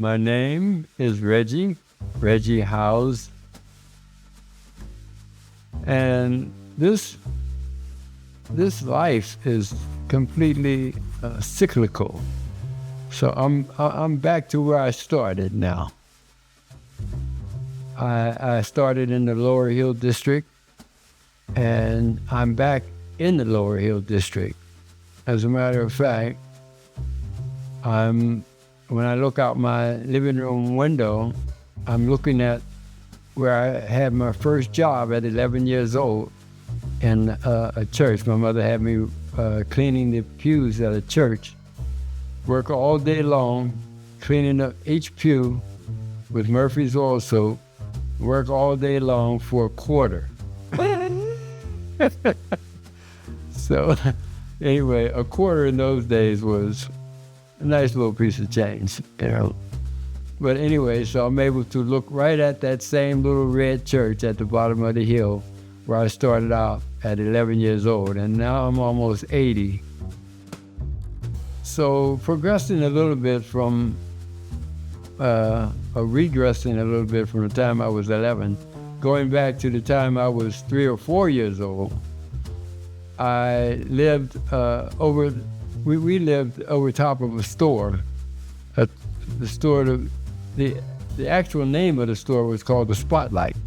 My name is Reggie Howze. And this life is completely cyclical. So I'm back to where I started now. I started in the Lower Hill District, and I'm back in the Lower Hill District. As a matter of fact, when I look out my living room window, I'm looking at where I had my first job at 11 years old in a church. My mother had me cleaning the pews at a church. Work all day long, cleaning up each pew with Murphy's oil soap. Work all day long for a quarter. So anyway, a quarter in those days was a nice little piece of change, you know. But anyway, so I'm able to look right at that same little red church at the bottom of the hill where I started out at 11 years old, and now I'm almost 80. So progressing a little bit from, regressing a little bit from the time I was 11, going back to the time I was 3 or 4 years old, I lived we lived over top of a store. The store, the actual name of the store was called the Spotlight,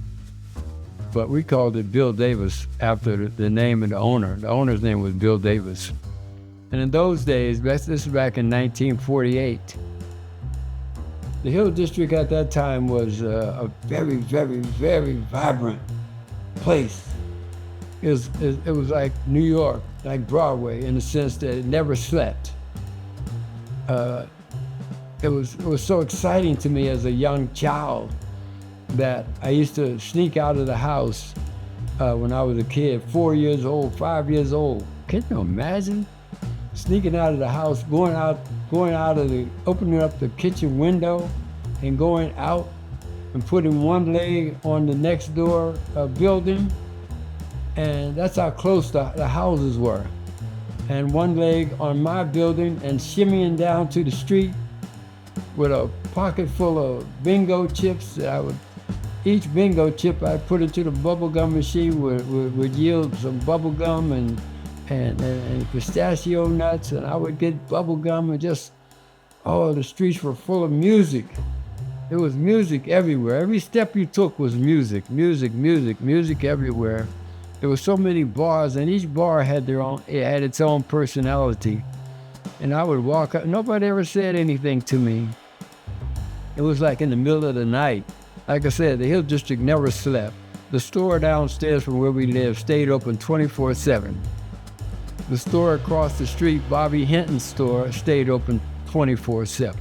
but we called it Bill Davis after the name of the owner. The owner's name was Bill Davis. And in those days, this is back in 1948, the Hill District at that time was a very, very, very vibrant place. It was like New York, like Broadway, in the sense that it never slept. It was so exciting to me as a young child that I used to sneak out of the house when I was a kid, 4 years old, 5 years old. Can you imagine? Sneaking out of the house, opening up the kitchen window and going out and putting one leg on the next door building. And that's how close the houses were. And one leg on my building and shimmying down to the street with a pocket full of bingo chips. Each bingo chip I put into the bubble gum machine would yield some bubble gum and pistachio nuts, and I would get bubble gum, and the streets were full of music. There was music everywhere. Every step you took was music everywhere. There were so many bars, and each bar had its own personality. And I would walk up, nobody ever said anything to me. It was like in the middle of the night. Like I said, the Hill District never slept. The store downstairs from where we lived stayed open 24/7. The store across the street, Bobby Hinton's store, stayed open 24/7.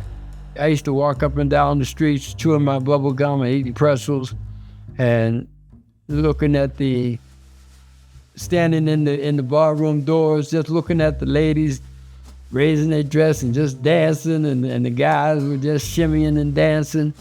I used to walk up and down the streets chewing my bubble gum and eating pretzels and looking at standing in the barroom doors, just looking at the ladies raising their dress and just dancing, and the guys were just shimmying and dancing.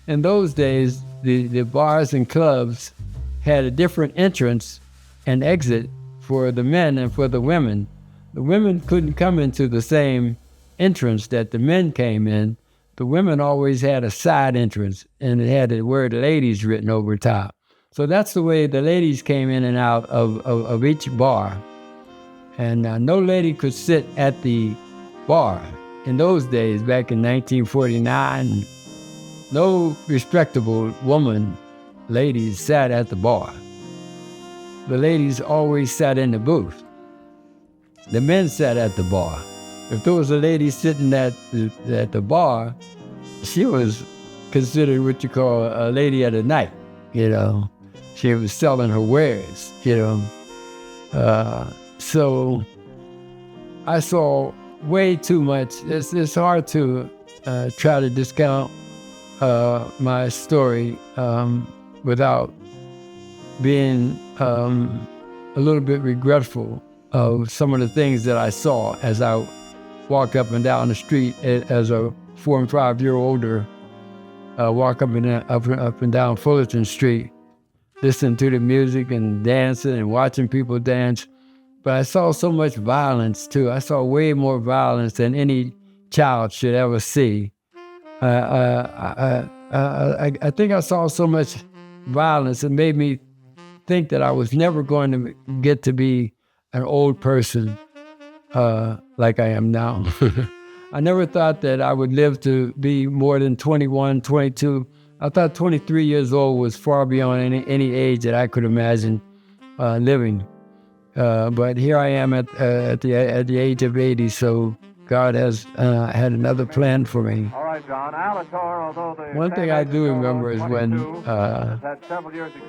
In those days, the bars and clubs had a different entrance and exit for the men and for the women. The women couldn't come into the same entrance that the men came in. The women always had a side entrance, and it had the word ladies written over top. So that's the way the ladies came in and out of each bar. And no lady could sit at the bar. In those days, back in 1949, no respectable ladies sat at the bar. The ladies always sat in the booth. The men sat at the bar. If there was a lady sitting at the bar, she was considered what you call a lady of the night, you know. She was selling her wares, you know. So I saw way too much. It's hard to try to discount my story without being a little bit regretful of some of the things that I saw as I walked up and down the street as a 4 and 5 year older, walk up and down Fullerton Street, listening to the music and dancing and watching people dance. But I saw so much violence too. I saw way more violence than any child should ever see. I think I saw so much violence. It made me think that I was never going to get to be an old person like I am now. I never thought that I would live to be more than 21, 22. I thought 23 years old was far beyond any age that I could imagine living. But here I am at the age of 80, so God has had another plan for me. All right, John. Alator, although the One thing I do remember is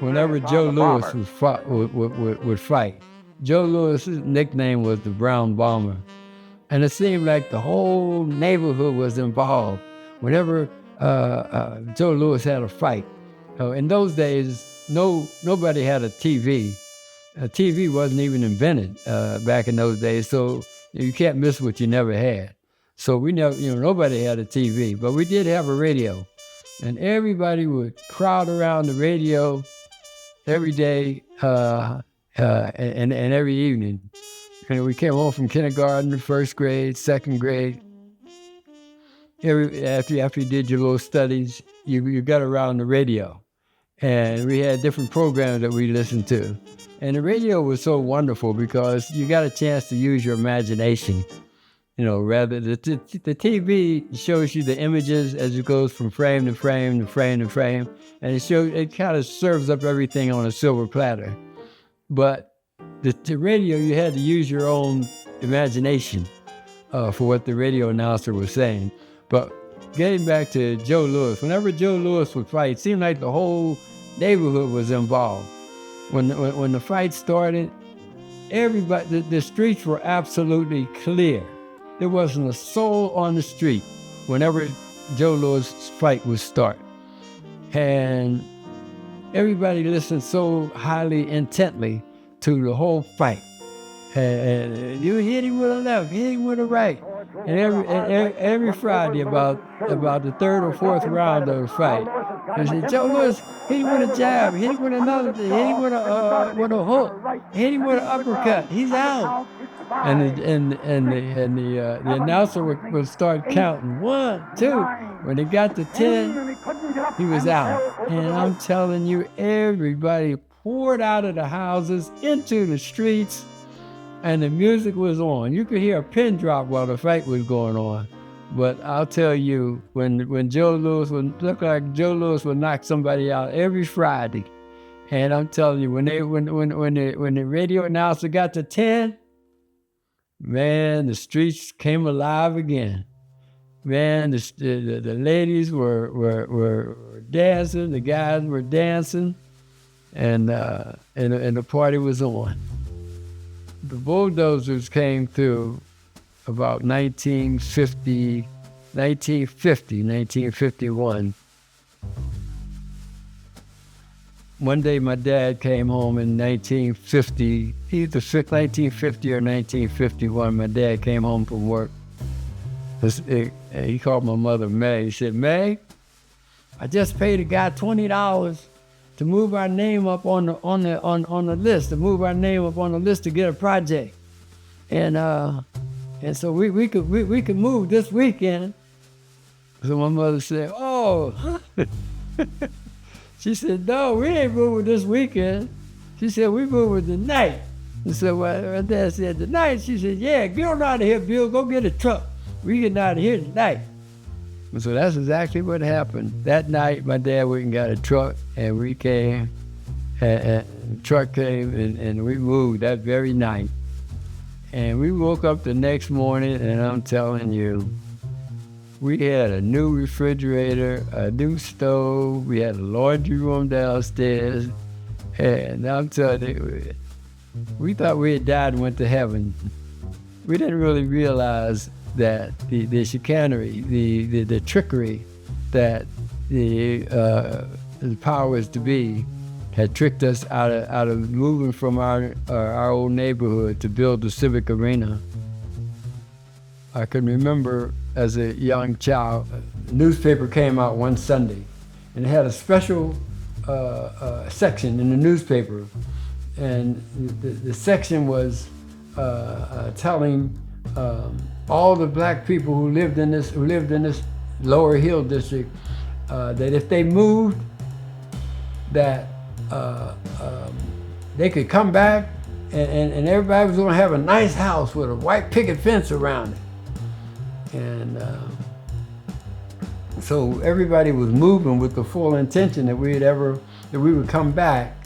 whenever Joe Louis would fight. Joe Louis's nickname was the Brown Bomber. And it seemed like the whole neighborhood was involved. Whenever Joe Louis had a fight. In those days, nobody had a TV. A TV wasn't even invented back in those days, so you can't miss what you never had. So we never, nobody had a TV, but we did have a radio. And everybody would crowd around the radio every day and every evening. And we came home from kindergarten, first grade, second grade. After you did your little studies, you got around the radio. And we had different programs that we listened to. And the radio was so wonderful because you got a chance to use your imagination. Rather the TV shows you the images as it goes from frame to frame to frame to frame. And it kind of serves up everything on a silver platter. But the radio, you had to use your own imagination for what the radio announcer was saying. But getting back to Joe Louis, whenever Joe Louis would fight, it seemed like the whole neighborhood was involved. When the fight started, everybody, the streets were absolutely clear. There wasn't a soul on the street whenever Joe Louis' fight would start. And everybody listened so highly intently to the whole fight. And you hit him with a left, hit him with a right. And every Friday, about the third or fourth round of the fight, they said, Joe Louis, hit him with a jab, hit him with another thing, hit him with a hook, hit him with an uppercut. He's out. And the announcer would start counting 1, 2. When it got to 10, he was out. And I'm telling you, everybody poured out of the houses into the streets. And the music was on. You could hear a pin drop while the fight was going on. But I'll tell you, when Joe Louis would look like Joe Louis would knock somebody out every Friday. And I'm telling you, when the radio announcer got to 10, man, the streets came alive again. Man, the ladies were dancing, the guys were dancing, and the party was on. The bulldozers came through about 1951. One day my dad came home in 1950, either 1950 or 1951. My dad came home from work. He called my mother May. He said, May, I just paid a guy $20 to move our name up on the list, to move our name up on the list to get a project, and so we could move this weekend. So my mother said, "Oh," she said, "No, we ain't moving this weekend." She said, "We moving tonight." And so my dad said, "Tonight?" She said, "Yeah, get on out of here, Bill. Go get a truck. We getting out of here tonight." And so that's exactly what happened. That night, my dad went and got a truck, and we came, and the truck came, and we moved that very night. And we woke up the next morning, and I'm telling you, we had a new refrigerator, a new stove, we had a laundry room downstairs, and I'm telling you, we thought we had died and went to heaven. We didn't really realize that the chicanery, the trickery that the powers to be had tricked us out of moving from our old neighborhood to build the civic arena. I can remember as a young child, a newspaper came out one Sunday, and it had a special section in the newspaper, and the section was telling all the black people who lived in this Lower Hill District, that if they moved, that they could come back and everybody was gonna have a nice house with a white picket fence around it. And so everybody was moving with the full intention that we would come back,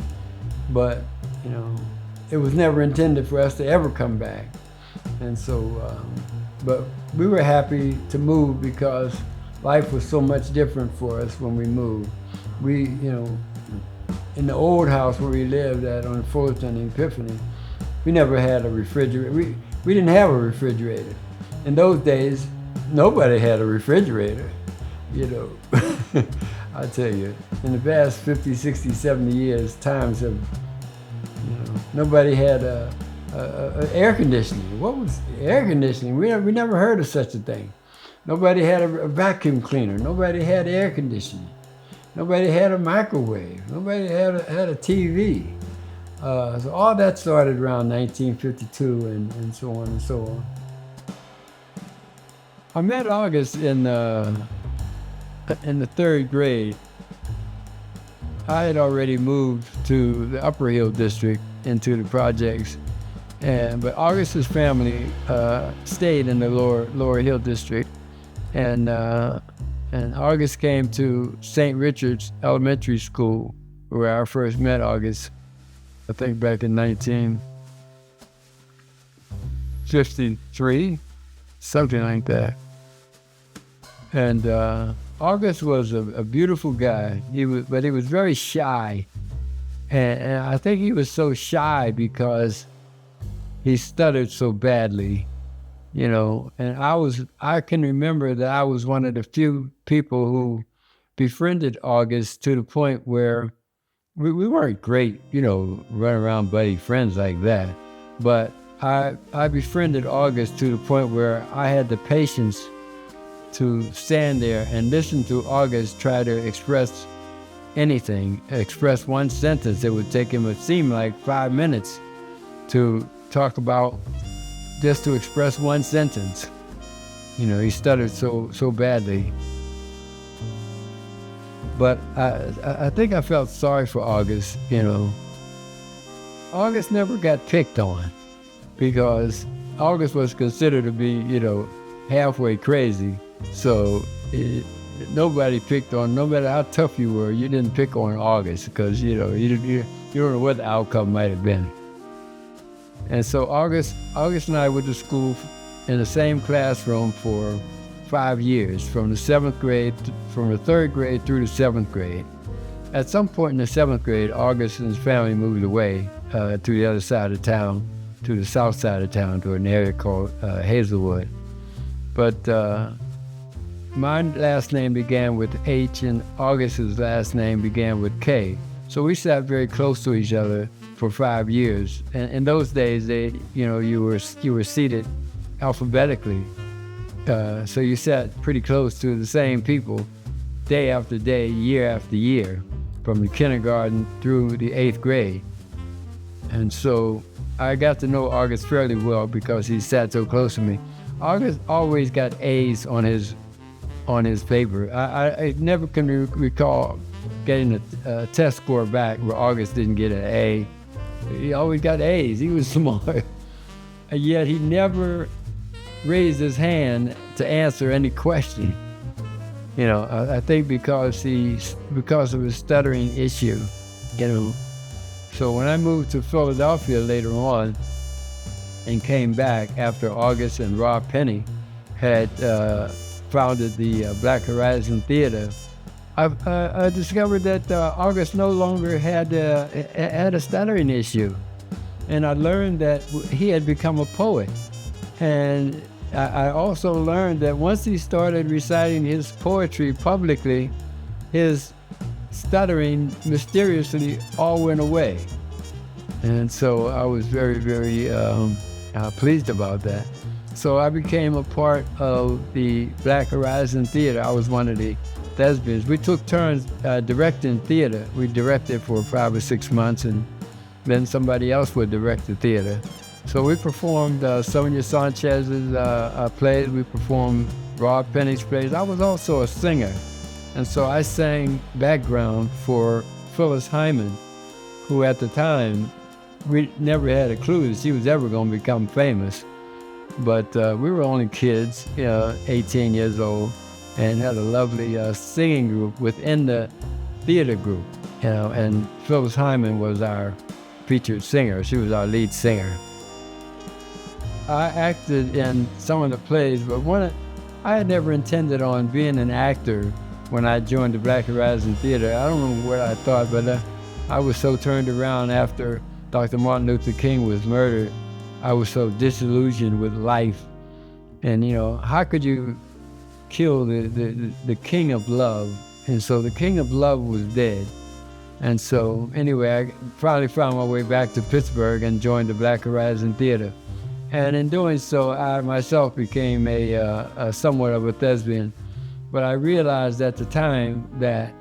but you know, it was never intended for us to ever come back. And so, but we were happy to move because life was so much different for us when we moved. We, you know, in the old house where we lived at on Fullerton and Epiphany, we never had a refrigerator. We didn't have a refrigerator. In those days, nobody had a refrigerator, you know. I tell you, in the past 50, 60, 70 years, times have, you know, nobody had a air conditioning. What was air conditioning? We never heard of such a thing. Nobody had a vacuum cleaner. Nobody had air conditioning. Nobody had a microwave. Nobody had a TV. So all that started around 1952 and so on and so on. I met August in the third grade. I had already moved to the Upper Hill District into the projects, but August's family stayed in the Lower Hill District, and August came to St. Richard's Elementary School, where I first met August, I think back in 1953, something like that. And August was a beautiful guy. But he was very shy, and I think he was so shy because he stuttered so badly, you know. And I can remember that I was one of the few people who befriended August to the point where we weren't great, you know, running around buddy friends like that. But I befriended August to the point where I had the patience to stand there and listen to August try to express anything, express one sentence. It would take him, it seemed like 5 minutes to talk about, just to express one sentence. You know, he stuttered so badly. But I think I felt sorry for August, you know. August never got picked on because August was considered to be, you know, halfway crazy. So nobody picked on, no matter how tough you were, you didn't pick on August because, you know, you don't know what the outcome might have been. And so August and I went to school in the same classroom for 5 years, from the 7th grade, from the 3rd grade through the 7th grade. At some point in the 7th grade, August and his family moved away to the other side of town, to the south side of town, to an area called Hazelwood. But my last name began with H and August's last name began with K. So we sat very close to each other for 5 years. And in those days, you were seated alphabetically. So you sat pretty close to the same people day after day, year after year, from the kindergarten through the 8th grade. And so I got to know August fairly well because he sat so close to me. August always got A's on his paper. I never can recall getting a test score back where August didn't get an A. He always got A's. He was smart. And yet he never raised his hand to answer any question. You know, I think because of his stuttering issue, you know. So when I moved to Philadelphia later on and came back after August and Rob Penny had founded the Black Horizon Theater, I discovered that August no longer had a stuttering issue. And I learned that he had become a poet. And I also learned that once he started reciting his poetry publicly, his stuttering mysteriously all went away. And so I was very, very pleased about that. So I became a part of the Black Horizon Theater. I was one of the thespians. We took turns directing theater. We directed for 5 or 6 months, and then somebody else would direct the theater. So we performed Sonia Sanchez's plays. We performed Rob Penny's plays. I was also a singer. And so I sang background for Phyllis Hyman, who at the time, we never had a clue that she was ever going to become famous. But we were only kids, 18 years old, and had a lovely singing group within the theater group. And Phyllis Hyman was our featured singer. She was our lead singer. I acted in some of the plays, but I had never intended on being an actor when I joined the Black Horizon Theater. I don't know what I thought, but I was so turned around after Dr. Martin Luther King was murdered. I was so disillusioned with life. And, how could you kill the king of love? And so the king of love was dead. And so, anyway, I finally found my way back to Pittsburgh and joined the Black Horizon Theater. And in doing so, I myself became a somewhat of a thespian. But I realized at the time that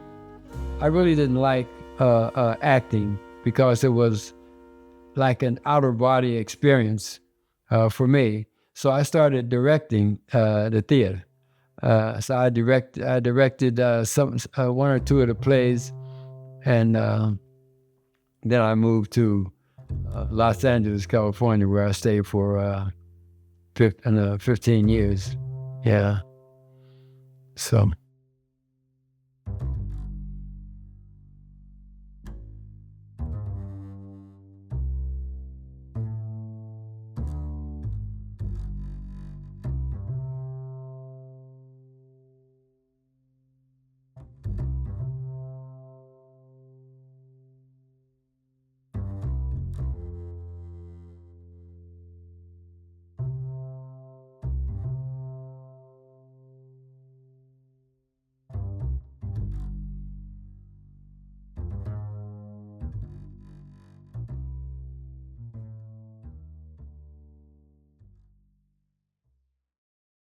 I really didn't like acting because it was like an outer body experience for me. So I started directing the theater. So I directed one or two of the plays, and then I moved to Los Angeles, California, where I stayed for 15 years. Yeah. So.